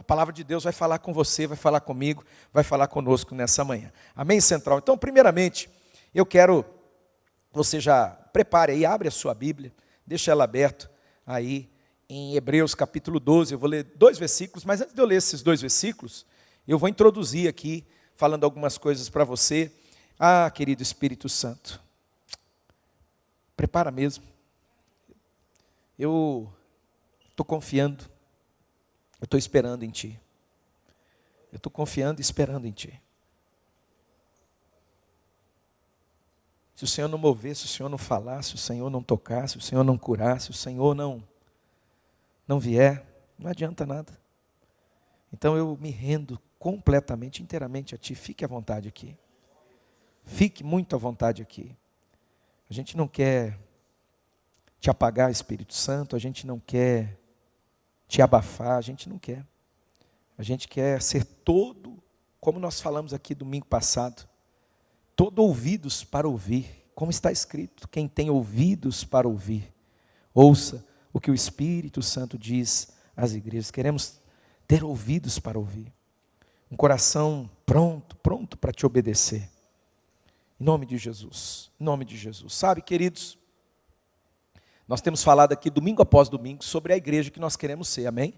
palavra de Deus vai falar com você, vai falar comigo, vai falar conosco nessa manhã. Amém, Central? Então, primeiramente, eu quero que você já prepare aí, abre a sua Bíblia, deixa ela aberta aí em Hebreus capítulo 12. Eu vou ler 2 versículos, mas antes de eu ler esses 2 versículos, eu vou introduzir aqui, falando algumas coisas para você. Ah, querido Espírito Santo, prepara mesmo. Eu estou confiando, eu estou esperando em Ti. Eu estou confiando e esperando em Ti. Se o Senhor não mover, se o Senhor não falar, se o Senhor não tocar, se o Senhor não curar, se o Senhor não vier, não adianta nada. Então eu me rendo completamente, inteiramente a Ti. Fique à vontade aqui. Fique muito à vontade aqui. A gente não quer te apagar, Espírito Santo, a gente não quer te abafar, a gente não quer. A gente quer ser todo, como nós falamos aqui domingo passado, todo ouvidos para ouvir, como está escrito, quem tem ouvidos para ouvir, ouça o que o Espírito Santo diz às igrejas. Queremos ter ouvidos para ouvir, um coração pronto para te obedecer, em nome de Jesus, em nome de Jesus. Sabe, queridos, nós temos falado aqui domingo após domingo sobre a igreja que nós queremos ser, amém?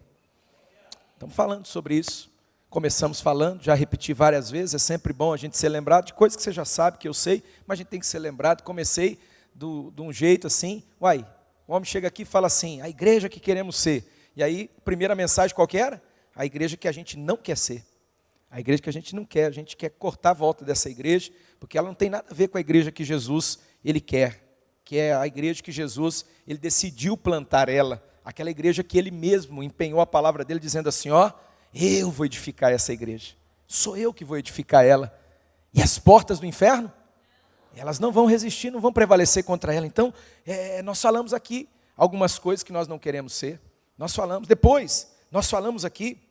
Estamos falando sobre isso. Começamos falando, já repeti várias vezes, é sempre bom a gente ser lembrado de coisas que você já sabe, que eu sei, mas a gente tem que ser lembrado. Comecei de um jeito assim, o homem chega aqui e fala assim, a igreja que queremos ser. E aí, primeira mensagem qual que era? A igreja que a gente não quer ser. A igreja que a gente não quer, a gente quer cortar a volta dessa igreja, porque ela não tem nada a ver com a igreja que Jesus, Ele quer, que é a igreja que Jesus, Ele decidiu plantar ela, aquela igreja que Ele mesmo empenhou a palavra dEle, dizendo assim, eu vou edificar essa igreja, sou eu que vou edificar ela, e as portas do inferno, elas não vão resistir, não vão prevalecer contra ela. Então, nós falamos aqui algumas coisas que nós não queremos ser, nós falamos aqui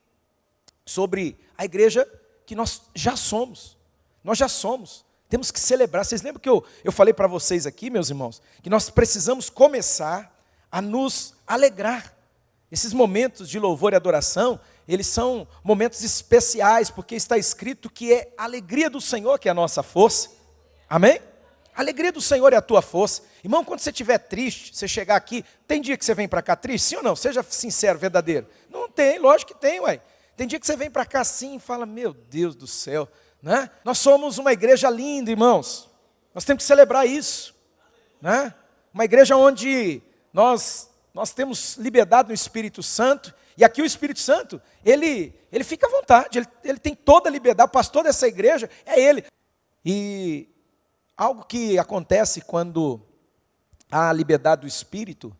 sobre a igreja que nós já somos, temos que celebrar. Vocês lembram que eu falei para vocês aqui, meus irmãos, que nós precisamos começar a nos alegrar. Esses momentos de louvor e adoração, eles são momentos especiais, porque está escrito que é a alegria do Senhor que é a nossa força, amém? A alegria do Senhor é a tua força. Irmão, quando você estiver triste, você chegar aqui, tem dia que você vem para cá triste, sim ou não? Seja sincero, verdadeiro. Não tem, lógico que tem, ué. Tem dia que você vem para cá assim e fala, meu Deus do céu, né? Nós somos uma igreja linda, irmãos. Nós temos que celebrar isso, né? Uma igreja onde nós temos liberdade no Espírito Santo, e aqui o Espírito Santo, ele fica à vontade, ele tem toda a liberdade, o pastor dessa igreja é ele. E algo que acontece quando há a liberdade do Espírito,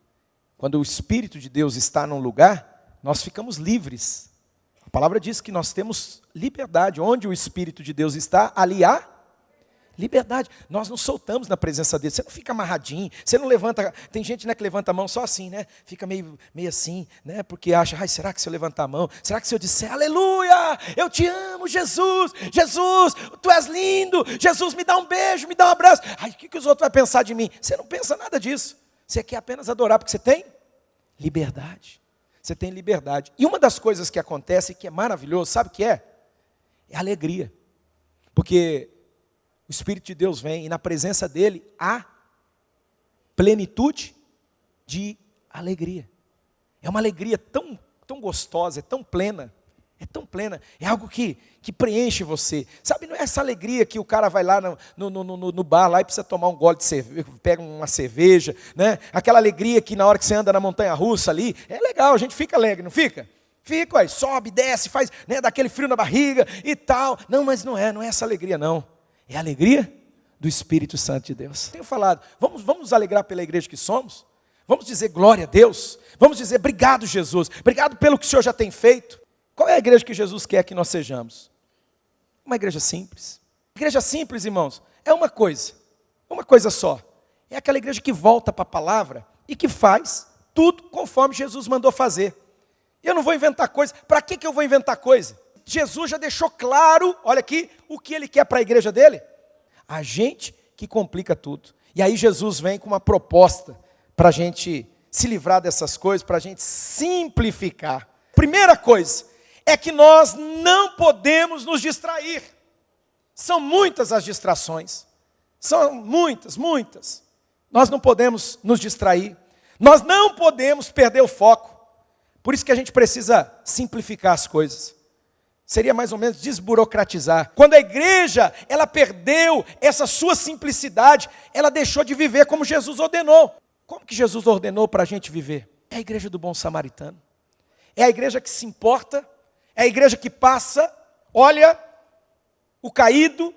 quando o Espírito de Deus está num lugar, nós ficamos livres. A palavra diz que nós temos liberdade. Onde o Espírito de Deus está, ali há liberdade. Nós nos soltamos na presença dele. Você não fica amarradinho, você não levanta. Tem gente, né, que levanta a mão só assim, né? Fica meio assim, né? Porque acha, será que se eu levantar a mão? Será que se eu disser, aleluia, eu te amo, Jesus, Jesus, tu és lindo, Jesus, me dá um beijo, me dá um abraço. O que os outros vão pensar de mim? Você não pensa nada disso. Você quer apenas adorar, porque você tem liberdade. Você tem liberdade. E uma das coisas que acontece, que é maravilhoso, sabe o que é? É alegria. Porque o Espírito de Deus vem e na presença dele há plenitude de alegria. É uma alegria tão gostosa, é tão plena, é algo que preenche você. Sabe, não é essa alegria que o cara vai lá no bar lá e precisa tomar um gole de cerveja, pega uma cerveja, né? Aquela alegria que na hora que você anda na montanha-russa ali, é legal, a gente fica alegre, não fica? Fica, aí, sobe, desce, faz, né, dá aquele frio na barriga e tal. Não, mas não é essa alegria não. É a alegria do Espírito Santo de Deus. Tenho falado, vamos nos alegrar pela igreja que somos? Vamos dizer glória a Deus? Vamos dizer obrigado, Jesus, obrigado pelo que o Senhor já tem feito. Qual é a igreja que Jesus quer que nós sejamos? Uma igreja simples. Igreja simples, irmãos, é uma coisa só. É aquela igreja que volta para a palavra e que faz tudo conforme Jesus mandou fazer. Eu não vou inventar coisa. Para que eu vou inventar coisa? Jesus já deixou claro, olha aqui, o que Ele quer para a igreja dele. A gente que complica tudo. E aí Jesus vem com uma proposta para a gente se livrar dessas coisas, para a gente simplificar. Primeira coisa, é que nós não podemos nos distrair. São muitas as distrações. São muitas. Nós não podemos nos distrair. Nós não podemos perder o foco. Por isso que a gente precisa simplificar as coisas. Seria mais ou menos desburocratizar. Quando a igreja, ela perdeu essa sua simplicidade, ela deixou de viver como Jesus ordenou. Como que Jesus ordenou para a gente viver? É a igreja do bom samaritano. É a igreja que se importa, é a igreja que passa, olha o caído,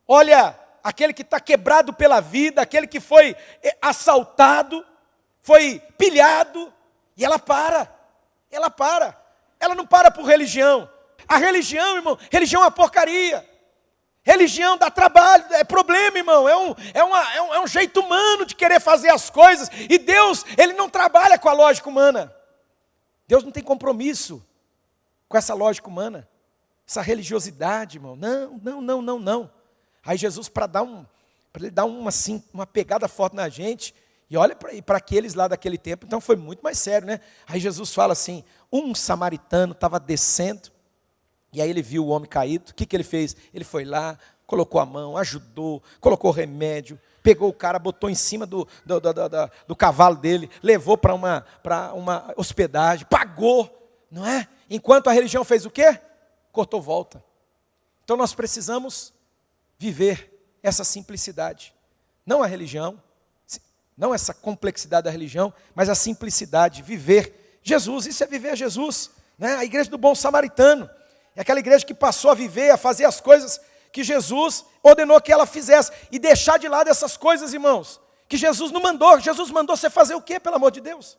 olha aquele que está quebrado pela vida, aquele que foi assaltado, foi pilhado, e ela para. Ela não para por religião. A religião, irmão, religião é uma porcaria. Religião dá trabalho, é problema, irmão. É um jeito humano de querer fazer as coisas. E Deus, Ele não trabalha com a lógica humana. Deus não tem compromisso com essa lógica humana. Essa religiosidade, irmão. Não. Aí Jesus, para ele dar uma pegada forte na gente, e olha para aqueles lá daquele tempo, então foi muito mais sério, né? Aí Jesus fala assim, um samaritano estava descendo, e aí ele viu o homem caído, o que ele fez? Ele foi lá, colocou a mão, ajudou, colocou remédio, pegou o cara, botou em cima do cavalo dele, levou para uma hospedagem, pagou, não é? Enquanto a religião fez o quê? Cortou volta. Então nós precisamos viver essa simplicidade. Não a religião, não essa complexidade da religião, mas a simplicidade, viver Jesus. Isso é viver Jesus, né? A igreja do bom samaritano. É aquela igreja que passou a viver, a fazer as coisas que Jesus ordenou que ela fizesse. E deixar de lado essas coisas, irmãos, que Jesus não mandou. Jesus mandou você fazer o quê, pelo amor de Deus?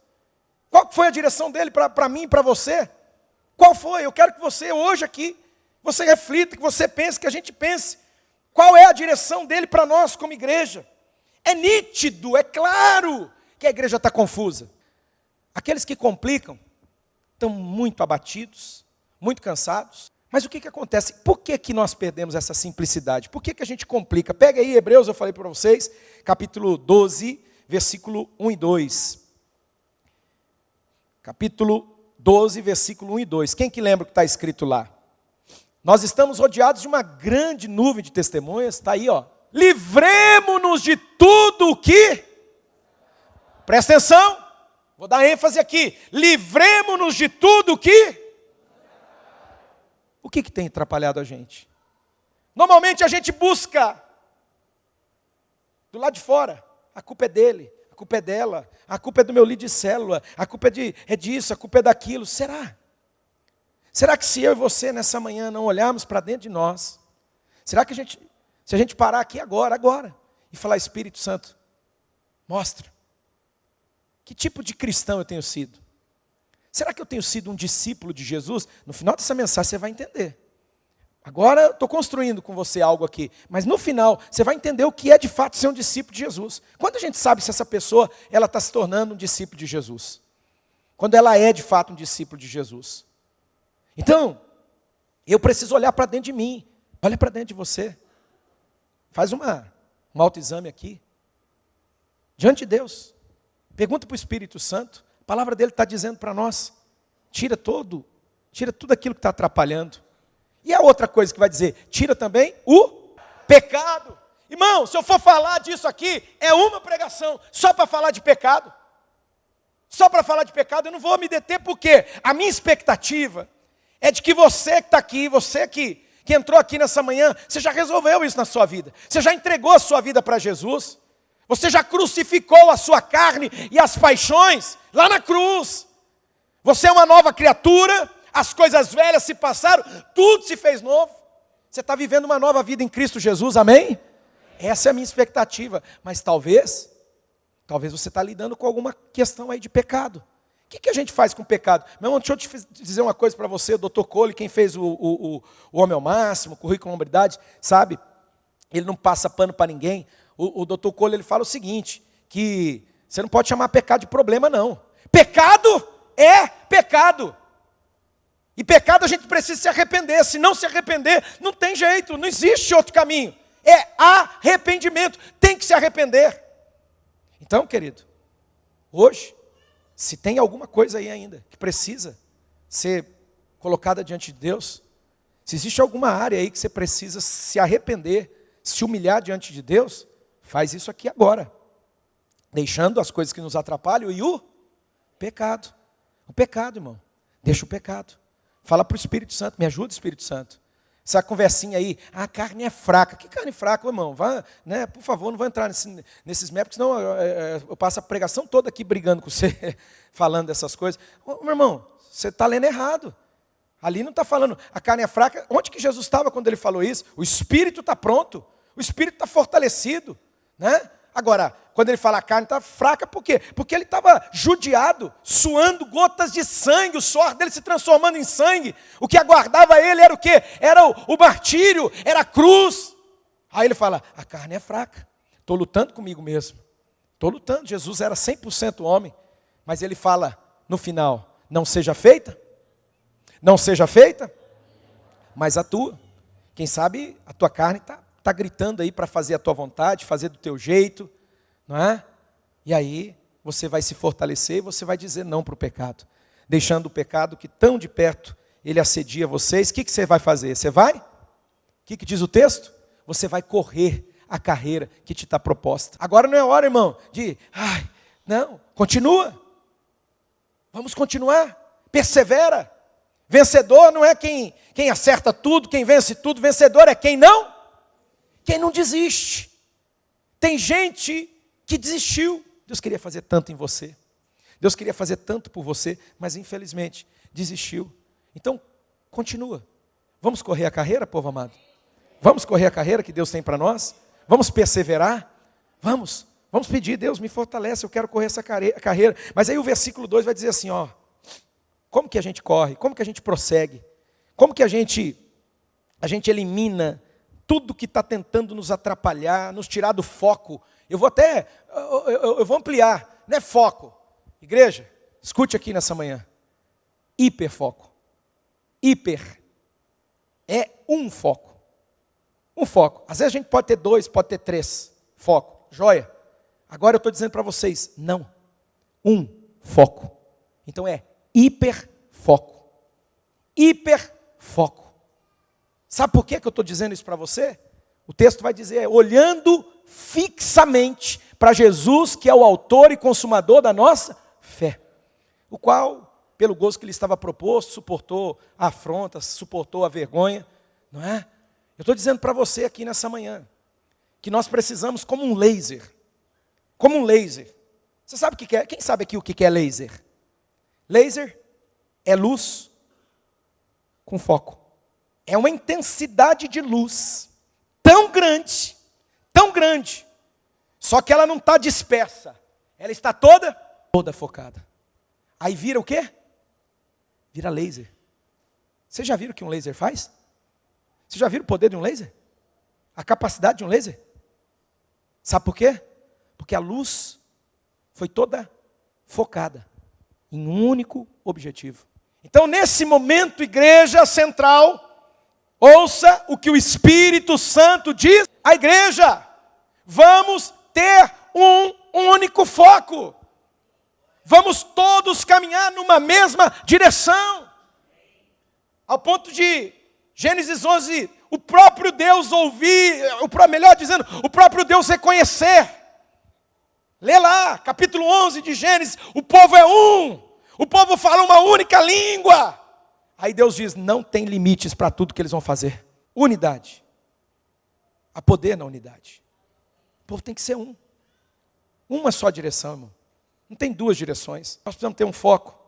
Qual foi a direção dele para mim e para você? Qual foi? Eu quero que você hoje aqui, você reflita, que você pense, que a gente pense. Qual é a direção dele para nós como igreja? É nítido, é claro que a igreja está confusa. Aqueles que complicam estão muito abatidos, muito cansados. Mas o que acontece? Por que nós perdemos essa simplicidade? Por que a gente complica? Pega aí Hebreus, eu falei para vocês, capítulo 12, versículo 1 e 2. Capítulo 12, versículo 1 e 2. Quem que lembra o que está escrito lá? Nós estamos rodeados de uma grande nuvem de testemunhas, está aí, ó. Livremo-nos de tudo o que... Presta atenção, vou dar ênfase aqui. Livremo-nos de tudo o que... O que tem atrapalhado a gente? Normalmente a gente busca do lado de fora. A culpa é dele, a culpa é dela, a culpa é do meu líder de célula, a culpa é disso, a culpa é daquilo. Será? Será que se eu e você nessa manhã não olharmos para dentro de nós, será que se a gente parar aqui agora, e falar, Espírito Santo, mostra, que tipo de cristão eu tenho sido? Será que eu tenho sido um discípulo de Jesus? No final dessa mensagem você vai entender. Agora eu estou construindo com você algo aqui, mas no final você vai entender o que é de fato ser um discípulo de Jesus. Quando a gente sabe se essa pessoa ela está se tornando um discípulo de Jesus? Quando ela é de fato um discípulo de Jesus. Então, eu preciso olhar para dentro de mim. Olha para dentro de você. Faz um autoexame aqui. Diante de Deus. Pergunta para o Espírito Santo. A palavra dele está dizendo para nós. Tira tudo aquilo que está atrapalhando. E a outra coisa que vai dizer, tira também o pecado. Irmão, se eu for falar disso aqui, é uma pregação. Só para falar de pecado. Só para falar de pecado, eu não vou me deter, porque a minha expectativa é de que você que está aqui, você que entrou aqui nessa manhã, você já resolveu isso na sua vida. Você já entregou a sua vida para Jesus. Você já crucificou a sua carne e as paixões lá na cruz. Você é uma nova criatura, as coisas velhas se passaram, tudo se fez novo. Você está vivendo uma nova vida em Cristo Jesus, amém? Essa é a minha expectativa. Mas talvez você está lidando com alguma questão aí de pecado. O que a gente faz com o pecado? Meu irmão, deixa eu te dizer uma coisa para você, o Dr. Cole, quem fez o Homem ao Máximo, o Currículo da Hombridade, sabe? Ele não passa pano para ninguém. O Dr. Cole, ele fala o seguinte, que você não pode chamar pecado de problema, não. Pecado é pecado. E pecado a gente precisa se arrepender. Se não se arrepender, não tem jeito, não existe outro caminho. É arrependimento, tem que se arrepender. Então, querido, hoje, se tem alguma coisa aí ainda que precisa ser colocada diante de Deus, se existe alguma área aí que você precisa se arrepender, se humilhar diante de Deus, faz isso aqui agora. Deixando as coisas que nos atrapalham e o pecado. O pecado, irmão. Deixa o pecado. Fala para o Espírito Santo, me ajuda, Espírito Santo. Essa conversinha aí, a carne é fraca. Que carne fraca, irmão? Vá, né, por favor, não vou entrar nesses métodos, senão eu passo a pregação toda aqui brigando com você, falando dessas coisas. Ô, meu irmão, você está lendo errado. Ali não está falando, a carne é fraca. Onde que Jesus estava quando ele falou isso? O Espírito está pronto, o Espírito está fortalecido, né? Agora, quando ele fala a carne está fraca, por quê? Porque ele estava judiado, suando gotas de sangue, o suor dele se transformando em sangue. O que aguardava ele era o quê? Era o martírio, era a cruz. Aí ele fala, a carne é fraca, estou lutando comigo mesmo. Estou lutando, Jesus era 100% homem. Mas ele fala no final, não seja feita, mas a tua. Quem sabe a tua carne está gritando aí para fazer a tua vontade, fazer do teu jeito, não é? E aí você vai se fortalecer e você vai dizer não para o pecado. Deixando o pecado que tão de perto ele assedia vocês. O que você vai fazer? Você vai? O que diz o texto? Você vai correr a carreira que te está proposta. Agora não é hora, irmão, não, continua. Vamos continuar. Persevera. Vencedor não é quem acerta tudo, quem vence tudo. Vencedor é quem não desiste. Tem gente que desistiu. Deus queria fazer tanto em você. Deus queria fazer tanto por você, mas infelizmente desistiu. Então, continua. Vamos correr a carreira, povo amado? Vamos correr a carreira que Deus tem para nós? Vamos perseverar? Vamos pedir, Deus me fortalece, eu quero correr essa carreira. Mas aí o versículo 2 vai dizer assim, ó, como que a gente corre? Como que a gente prossegue? Como que a gente elimina tudo que está tentando nos atrapalhar, nos tirar do foco? Eu vou ampliar, não é foco. Igreja, escute aqui nessa manhã. Hiperfoco. Hiper é um foco. Um foco. Às vezes a gente pode ter 2, pode ter 3 foco. Joia. Agora eu estou dizendo para vocês, não. Um foco. Então é hiperfoco. Hiperfoco. Sabe por que eu estou dizendo isso para você? O texto vai dizer, olhando fixamente para Jesus, que é o autor e consumador da nossa fé. O qual, pelo gozo que lhe estava proposto, suportou a afronta, suportou a vergonha, não é? Eu estou dizendo para você aqui nessa manhã, que nós precisamos como um laser. Como um laser. Você sabe o que é? Quem sabe aqui o que é laser? Laser é luz com foco. É uma intensidade de luz tão grande, só que ela não está dispersa. Ela está toda focada. Aí vira o quê? Vira laser. Vocês já viram o que um laser faz? Vocês já viram o poder de um laser? A capacidade de um laser? Sabe por quê? Porque a luz foi toda focada em um único objetivo. Então, nesse momento, igreja central, ouça o que o Espírito Santo diz à igreja. Vamos ter um único foco. Vamos todos caminhar numa mesma direção. Ao ponto de Gênesis 11, o próprio Deus ouvir, melhor dizendo, o próprio Deus reconhecer. Lê lá, capítulo 11 de Gênesis, o povo é um. O povo fala uma única língua. Aí Deus diz, não tem limites para tudo que eles vão fazer. Unidade. Há poder na unidade. O povo tem que ser um. Uma só direção, irmão. Não tem 2 direções. Nós precisamos ter um foco.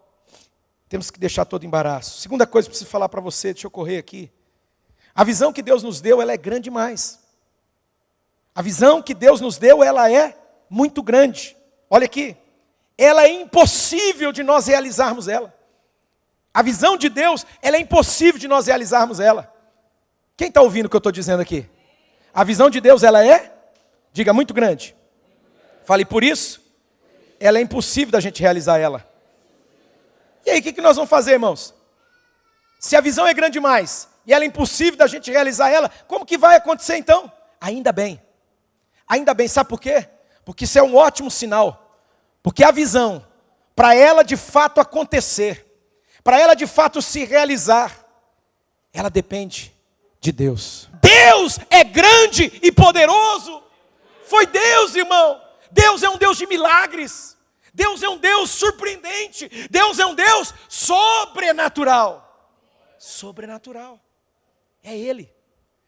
Temos que deixar todo embaraço. Segunda coisa que eu preciso falar para você, deixa eu correr aqui. A visão que Deus nos deu, ela é grande demais. A visão que Deus nos deu, ela é muito grande. Olha aqui. Ela é impossível de nós realizarmos ela. A visão de Deus, ela é impossível de nós realizarmos ela. Quem está ouvindo o que eu estou dizendo aqui? A visão de Deus, ela é, diga, muito grande. Fale, por isso, ela é impossível da gente realizar ela. E aí, o que nós vamos fazer, irmãos? Se a visão é grande demais, e ela é impossível da gente realizar ela, como que vai acontecer então? Ainda bem. Ainda bem, sabe por quê? Porque isso é um ótimo sinal. Porque a visão, para ela de fato acontecer, para ela de fato se realizar, ela depende de Deus. Deus é grande e poderoso. Foi Deus, irmão. Deus é um Deus de milagres. Deus é um Deus surpreendente. Deus é um Deus sobrenatural. Sobrenatural. É Ele.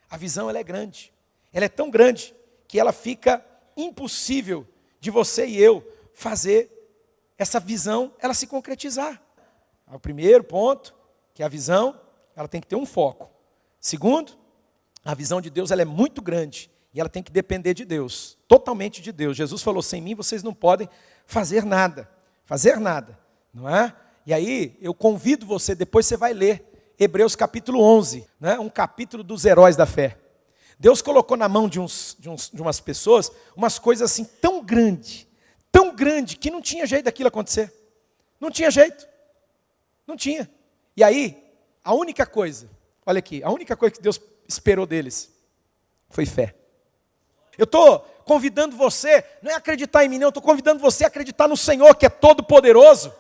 A visão, ela é grande. Ela é tão grande que ela fica impossível de você e eu fazer essa visão, ela se concretizar. O primeiro ponto, que é a visão, ela tem que ter um foco. Segundo, a visão de Deus, ela é muito grande e ela tem que depender de Deus, totalmente de Deus. Jesus falou, sem mim vocês não podem fazer nada, não é? E aí, eu convido você, depois você vai ler Hebreus capítulo 11, né? Um capítulo dos heróis da fé. Deus colocou na mão de umas pessoas, umas coisas assim tão grande, que não tinha jeito daquilo acontecer. Não tinha jeito. Não tinha. E aí, a única coisa, olha aqui, a única coisa que Deus esperou deles foi fé. Eu estou convidando você, não é acreditar em mim não, eu estou convidando você a acreditar no Senhor que é todo poderoso.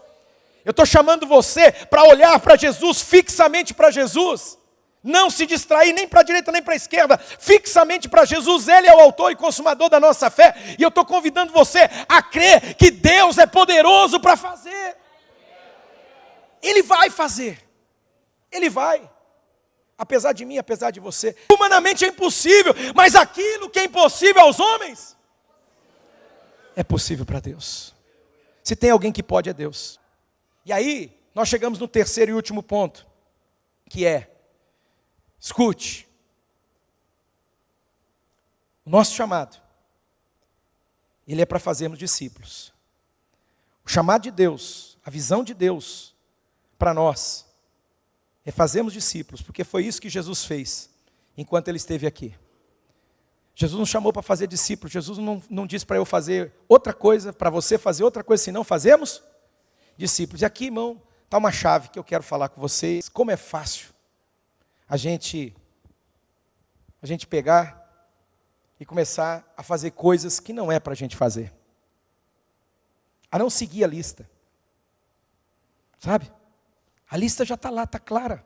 Eu estou chamando você para olhar para Jesus, fixamente para Jesus. Não se distrair nem para a direita nem para a esquerda, fixamente para Jesus. Ele é o autor e consumador da nossa fé. E eu estou convidando você a crer que Deus é poderoso para fazer. Ele vai fazer. Ele vai. Apesar de mim, apesar de você. Humanamente é impossível, mas aquilo que é impossível aos homens é possível para Deus. Se tem alguém que pode, é Deus. E aí, nós chegamos no terceiro e último ponto, que é, escute, o nosso chamado, ele é para fazermos discípulos. O chamado de Deus, a visão de Deus para nós, é fazermos discípulos, porque foi isso que Jesus fez, enquanto Ele esteve aqui. Jesus nos chamou para fazer discípulos, Jesus não disse para eu fazer outra coisa, para você fazer outra coisa, senão fazemos discípulos. E aqui, irmão, está uma chave que eu quero falar com vocês. Como é fácil a gente pegar e começar a fazer coisas que não é para a gente fazer. A não seguir a lista. Sabe? A lista já está lá, está clara.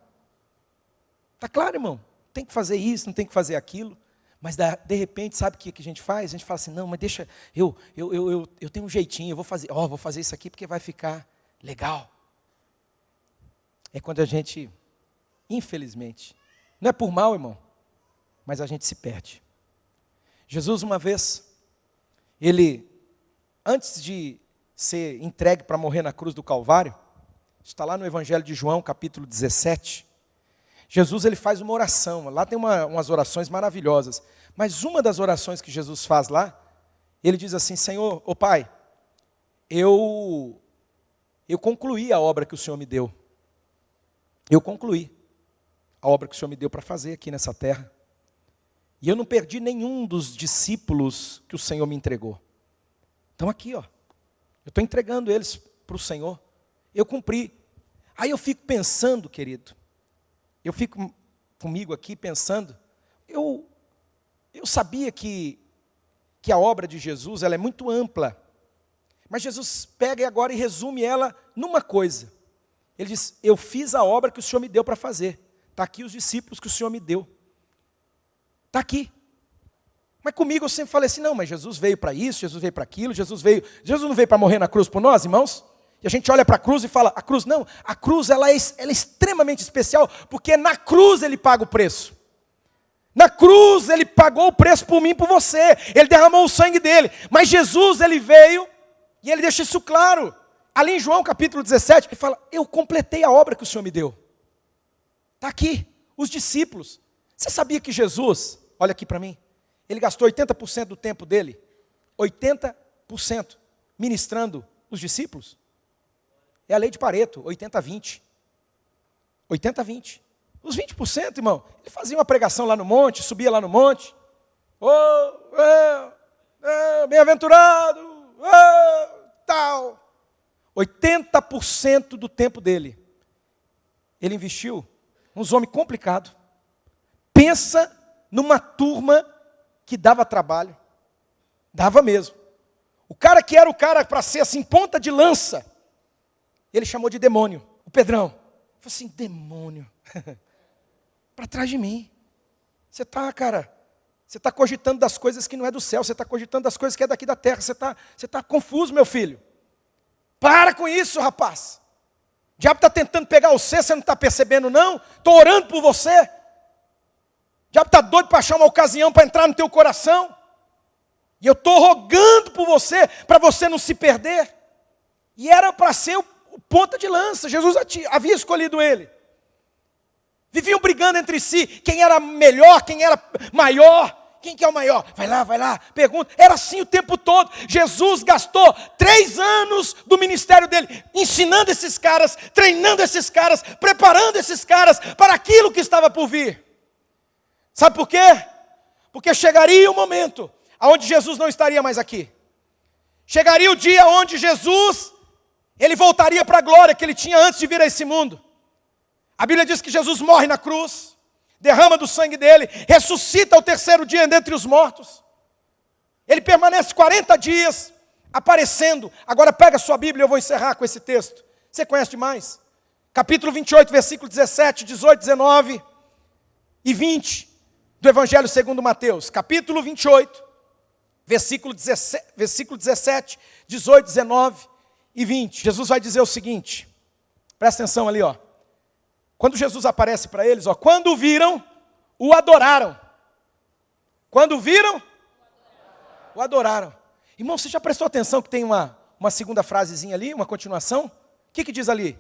Está clara, irmão. Tem que fazer isso, não tem que fazer aquilo. Mas de repente, sabe o que a gente faz? A gente fala assim, não, mas deixa, eu tenho um jeitinho, eu vou fazer isso aqui porque vai ficar legal. É quando a gente, infelizmente, não é por mal, irmão, mas a gente se perde. Jesus, uma vez, ele, antes de ser entregue para morrer na cruz do Calvário, está lá no Evangelho de João, capítulo 17, Jesus, ele faz uma oração, lá tem umas orações maravilhosas, mas uma das orações que Jesus faz lá, ele diz assim, Senhor, ô Pai, eu concluí a obra que o Senhor me deu. Eu concluí a obra que o Senhor me deu para fazer aqui nessa terra. E eu não perdi nenhum dos discípulos que o Senhor me entregou. Então aqui, ó, eu estou entregando eles para o Senhor. Eu cumpri. Aí eu fico pensando, querido, eu fico comigo aqui pensando, eu sabia que a obra de Jesus ela é muito ampla. Mas Jesus pega agora e resume ela numa coisa. Ele diz, eu fiz a obra que o Senhor me deu para fazer. Está aqui os discípulos que o Senhor me deu. Está aqui. Mas comigo eu sempre falei assim, não, mas Jesus veio para isso, Jesus veio para aquilo, Jesus não veio para morrer na cruz por nós, irmãos? E a gente olha para a cruz e fala, a cruz não, a cruz ela é extremamente especial, porque na cruz Ele paga o preço. Na cruz Ele pagou o preço por mim e por você, Ele derramou o sangue dEle. Mas Jesus, Ele veio, e Ele deixa isso claro. Ali em João capítulo 17, Ele fala, eu completei a obra que o Senhor me deu. Está aqui, os discípulos. Você sabia que Jesus, olha aqui para mim, Ele gastou 80% do tempo dele, 80% ministrando os discípulos? É a lei de Pareto, 80-20. 80-20. Os 20%, irmão, ele fazia uma pregação lá no monte, subia lá no monte. Bem-aventurado, tal. 80% do tempo dele, ele investiu uns homens complicados. Pensa numa turma que dava trabalho. Dava mesmo. O cara que era o cara para ser assim, ponta de lança, ele chamou de demônio, o Pedrão. falei assim, demônio, para trás de mim. Você está cogitando das coisas que não é do céu, você está cogitando das coisas que é daqui da terra, você está confuso, meu filho. Para com isso, rapaz. O diabo está tentando pegar você não está percebendo não? Estou orando por você. O diabo está doido para achar uma ocasião para entrar no teu coração. E eu estou rogando por você, para você não se perder. E era para ser o ponta de lança, Jesus havia escolhido ele. Viviam brigando entre si, quem era melhor, quem era maior. Quem que é o maior? Vai lá, pergunta. Era assim o tempo todo. Jesus gastou 3 anos do ministério dele, ensinando esses caras, treinando esses caras, preparando esses caras para aquilo que estava por vir. Sabe por quê? Porque chegaria o momento onde Jesus não estaria mais aqui. Chegaria o dia onde Jesus, ele voltaria para a glória que ele tinha antes de vir a esse mundo. A Bíblia diz que Jesus morre na cruz, derrama do sangue dele, ressuscita ao 3º dia dentre os mortos. Ele permanece 40 dias aparecendo. Agora pega a sua Bíblia, eu vou encerrar com esse texto. Você conhece demais. Capítulo 28, versículo 17, 18, 19 e 20 do Evangelho segundo Mateus. Capítulo 28, versículo 17, 18, 19 e 20. Jesus vai dizer o seguinte, presta atenção ali, ó. Quando Jesus aparece para eles, ó, quando o viram, o adoraram. Quando o viram, o adoraram. Irmão, você já prestou atenção que tem uma segunda frasezinha ali, uma continuação? O que diz ali?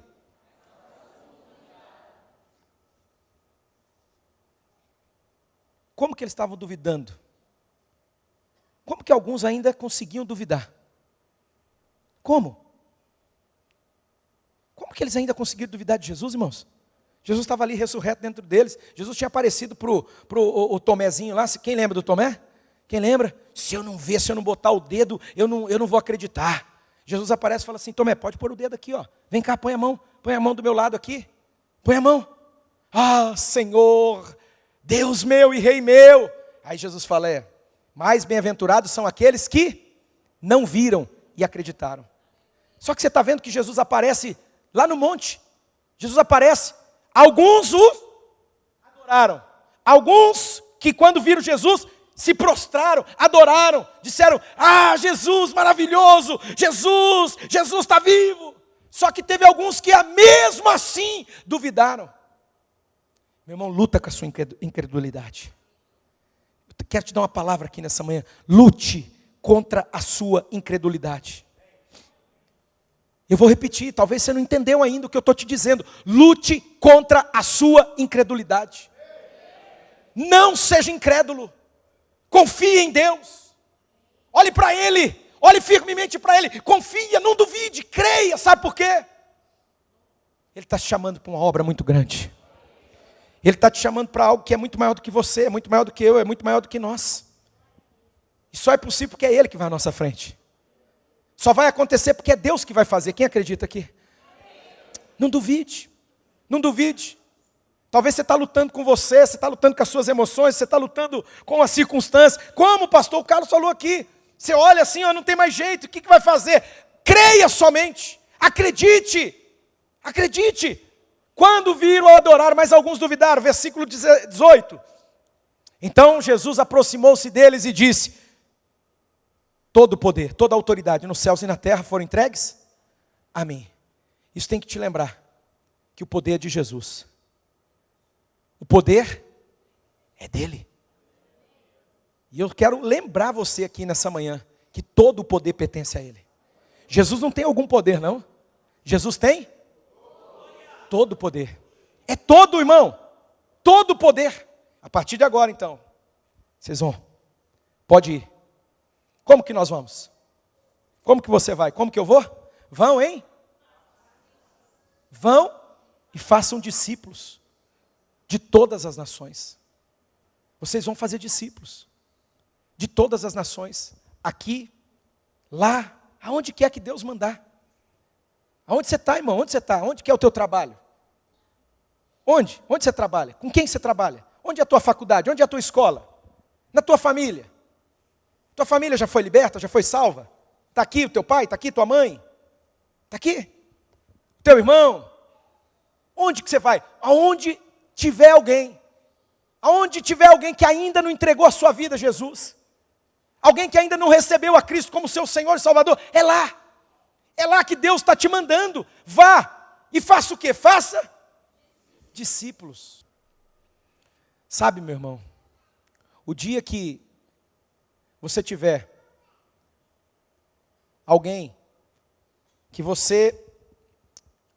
Como que eles estavam duvidando? Como que alguns ainda conseguiam duvidar? Como? Como que eles ainda conseguiram duvidar de Jesus, irmãos? Jesus estava ali ressurreto dentro deles. Jesus tinha aparecido para o Tomézinho lá. Quem lembra do Tomé? Quem lembra? Se eu não ver, se eu não botar o dedo, eu não vou acreditar. Jesus aparece e fala assim, Tomé, pode pôr o dedo aqui, ó. Vem cá, põe a mão do meu lado aqui. Põe a mão. Ah, Senhor, Deus meu e Rei meu. Aí Jesus fala, mais bem-aventurados são aqueles que não viram e acreditaram. Só que você está vendo que Jesus aparece lá no monte. Jesus aparece. Alguns o adoraram. Alguns que quando viram Jesus, se prostraram, adoraram. Disseram, Jesus maravilhoso, Jesus está vivo. Só que teve alguns que mesmo assim duvidaram. Meu irmão, luta com a sua incredulidade. Eu quero te dar uma palavra aqui nessa manhã. Lute contra a sua incredulidade. Eu vou repetir, talvez você não entendeu ainda o que eu estou te dizendo. Lute contra a sua incredulidade. Não seja incrédulo. Confie em Deus. Olhe para Ele. Olhe firmemente para Ele. Confia, não duvide, creia. Sabe por quê? Ele está te chamando para uma obra muito grande. Ele está te chamando para algo que é muito maior do que você, é muito maior do que eu, é muito maior do que nós. E só é possível porque é Ele que vai à nossa frente. Só vai acontecer porque é Deus que vai fazer. Quem acredita aqui? Não duvide. Não duvide. Talvez você está lutando com você está lutando com as suas emoções, você está lutando com as circunstâncias. Como o pastor Carlos falou aqui. Você olha assim, não tem mais jeito, o que vai fazer? Creia somente. Acredite. Acredite. Quando viram a adorar, mas alguns duvidaram. Versículo 18. Então Jesus aproximou-se deles e disse, todo o poder, toda a autoridade nos céus e na terra foram entregues a mim. Isso tem que te lembrar que o poder é de Jesus. O poder é dele. E eu quero lembrar você aqui nessa manhã que todo o poder pertence a ele. Jesus não tem algum poder, não. Jesus tem todo o poder. É todo, irmão. Todo o poder. A partir de agora, então, vocês vão. Pode ir. Como que nós vamos? Como que você vai? Como que eu vou? Vão, hein? Vão e façam discípulos de todas as nações. Vocês vão fazer discípulos de todas as nações. Aqui, lá, aonde quer que Deus mandar. Aonde você está, irmão? Onde você está? Onde que é o teu trabalho? Onde? Onde você trabalha? Com quem você trabalha? Onde é a tua faculdade? Onde é a tua escola? Na tua família? Tua família já foi liberta? Já foi salva? Está aqui o teu pai? Está aqui tua mãe? Está aqui? Teu irmão? Onde que você vai? Aonde tiver alguém. Aonde tiver alguém que ainda não entregou a sua vida a Jesus. Alguém que ainda não recebeu a Cristo como seu Senhor e Salvador. É lá. É lá que Deus está te mandando. Vá e faça o quê? Faça discípulos. Sabe, meu irmão, o dia que você tiver alguém que você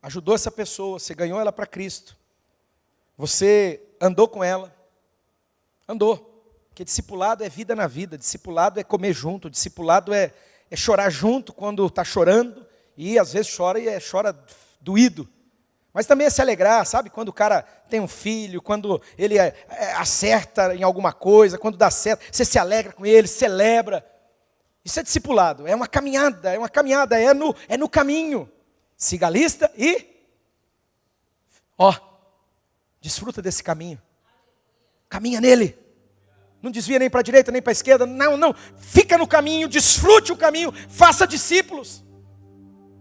ajudou essa pessoa, você ganhou ela para Cristo, você andou com ela, andou, porque discipulado é vida na vida, discipulado é comer junto, discipulado é chorar junto quando está chorando, e às vezes chora e chora doído, mas também é se alegrar, sabe? Quando o cara tem um filho, quando ele acerta em alguma coisa, quando dá certo, você se alegra com ele, celebra. Isso é discipulado, é uma caminhada, é no caminho. Siga a lista e, desfruta desse caminho. Caminha nele. Não desvia nem para a direita, nem para a esquerda, não. Fica no caminho, desfrute o caminho, faça discípulos.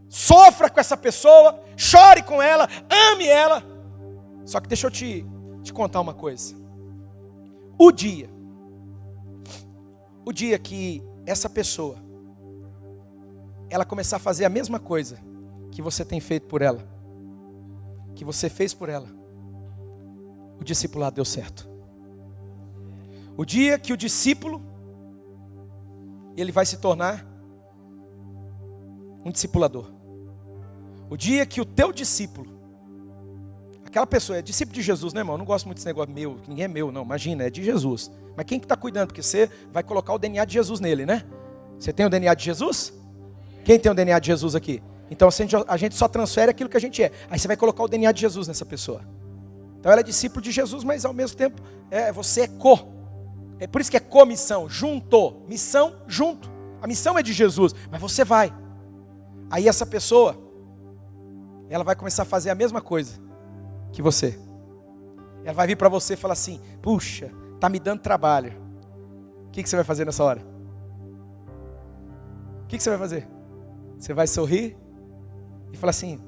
Sofra com essa pessoa, chore com ela, ame ela. Só que deixa eu te contar uma coisa. O dia que essa pessoa, ela começar a fazer a mesma coisa que você tem feito por ela, que você fez por ela, o discipulado deu certo. O dia que o discípulo, ele vai se tornar um discipulador. O dia que o teu discípulo, aquela pessoa, é discípulo de Jesus, né, irmão? Eu não gosto muito desse negócio meu, ninguém é meu, não, imagina, é de Jesus. Mas quem que está cuidando? Porque você vai colocar o DNA de Jesus nele, né? Você tem o DNA de Jesus? Quem tem o DNA de Jesus aqui? Então a gente só transfere aquilo que a gente é. Aí você vai colocar o DNA de Jesus nessa pessoa. Então ela é discípulo de Jesus, mas ao mesmo tempo você é É por isso que é comissão, junto. Missão, junto. A missão é de Jesus, mas você vai. Aí essa pessoa, ela vai começar a fazer a mesma coisa que você. Ela vai vir para você e falar assim: puxa, está me dando trabalho. O que você vai fazer nessa hora? O que você vai fazer? Você vai sorrir e falar assim: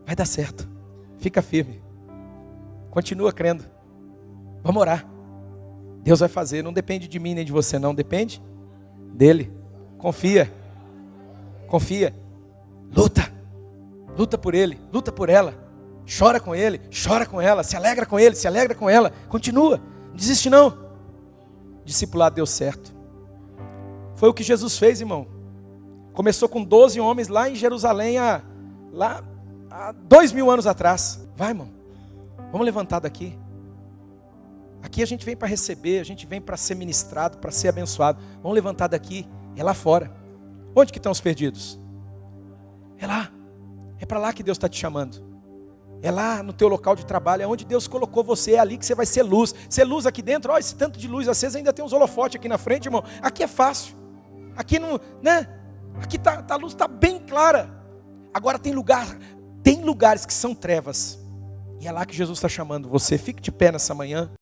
vai dar certo, fica firme, continua crendo, vamos orar, Deus vai fazer, não depende de mim nem de você não, depende dele, confia, luta por ele, luta por ela, chora com ele, chora com ela, se alegra com ele, se alegra com ela, continua, não desiste não. Discipulado deu certo, foi o que Jesus fez, irmão. Começou com 12 homens lá em Jerusalém, há 2000 anos atrás. Vai, irmão, vamos levantar daqui. Aqui a gente vem para receber, a gente vem para ser ministrado, para ser abençoado. Vamos levantar daqui, é lá fora. Onde que estão os perdidos? É lá, é para lá que Deus está te chamando. É lá no teu local de trabalho, é onde Deus colocou você, é ali que você vai ser luz. Ser luz aqui dentro, olha esse tanto de luz acesa, ainda tem uns holofotes aqui na frente, irmão. Aqui é fácil, aqui não, né? Aqui a luz está bem clara. Agora tem lugares que são trevas. E é lá que Jesus está chamando você. Fique de pé nessa manhã.